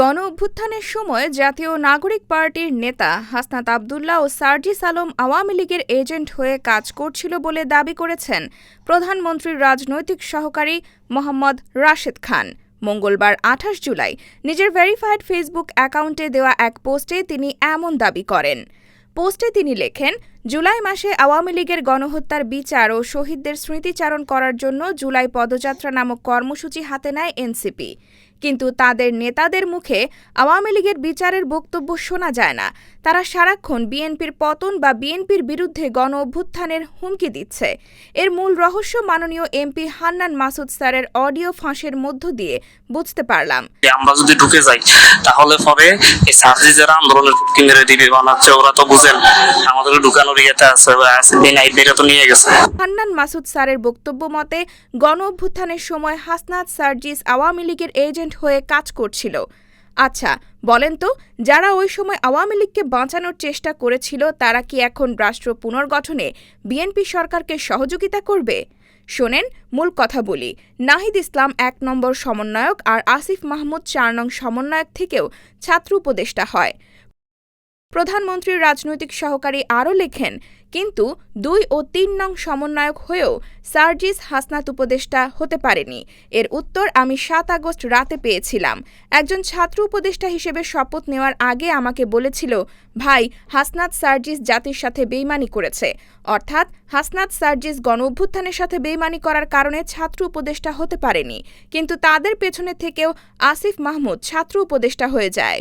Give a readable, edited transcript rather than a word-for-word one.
গণ অভ্যুত্থানের সময় জাতীয় নাগরিক পার্টির নেতা হাসনাত আবদুল্লাহ ও সার্জিস আলম আওয়ামী লীগের এজেন্ট হয়ে কাজ করছিল বলে দাবি করেছেন প্রধানমন্ত্রীর রাজনৈতিক সহকারী মোহাম্মদ রাশেদ খান। মঙ্গলবার ২৮ জুলাই নিজের ভেরিফাইড ফেসবুক অ্যাকাউন্টে দেওয়া এক পোস্টে তিনি এমন দাবি করেন। পোস্টে তিনি লেখেন, জুলাই মাসে আওয়ামী লীগের গণহত্যার বিচার ও শহীদদের স্মৃতিচারণ করার জন্য জুলাই পদযাত্রা নামক কর্মসূচি হাতে নেয় এনসিপি। কিন্তু তাদের নেতাদের মুখে আওয়ামী লীগের বিচারের বক্তব্য শোনা যায় না। তারা সারাক্ষণ বিএনপির পতন বা বিএনপির বিরুদ্ধে গণ অভ্যুত্থানের হুমকি দিচ্ছে। এর মূল রহস্য মাননীয় এমপি হান্নান মাসুদ স্যারের অডিও ফাঁসের মধ্য দিয়ে বুঝতে পারলাম। আমরা যদি ঢুকে যাই তাহলে পরে এই সার্জি যারা আন্দোলনের পক্ষে মেরে দিবে বানাচ্ছে, ওরা তো বুঝেন আমাদের ঢুকানোর ইয়েতে আছে, তো নিয়ে গেছে। হান্নান মাসুদ স্যারের বক্তব্য মতে গণ অভ্যুত্থানের সময় হাসনাত সার্জিস আওয়ামী লীগের এজেন্ট হয়ে কাজ করছিল। আচ্ছা বলেন তো, যারা ওই সময় আওয়ামী লীগকে বাঁচানোর চেষ্টা করেছিল তারা কি এখন রাষ্ট্র পুনর্গঠনে বিএনপি সরকারকে সহযোগিতা করবে? শোনেন, মূল কথা বলি। নাহিদ ইসলাম ১ নম্বর সমন্বয়ক আর আসিফ মাহমুদ ৪ নং সমন্বয়ক থেকেও ছাত্র উপদেষ্টা হয়। প্রধানমন্ত্রীর রাজনৈতিক সহকারী আরও লেখেন, কিন্তু ২ ও ৩ নং সমন্বয়ক হয়েও সার্জিস হাসনাত উপদেষ্টা হতে পারেনি। এর উত্তর আমি ৭ আগস্ট রাতে পেয়েছিলাম। একজন ছাত্র উপদেষ্টা হিসেবে শপথ নেওয়ার আগে আমাকে বলেছিল, ভাই, হাসনাত সার্জিস জাতির সাথে বেইমানি করেছে। অর্থাৎ হাসনাত সার্জিস গণ অভ্যুত্থানের সাথে বেইমানি করার কারণে ছাত্র উপদেষ্টা হতে পারেনি। কিন্তু তাদের পেছনে থেকেও আসিফ মাহমুদ ছাত্র উপদেষ্টা হয়ে যায়।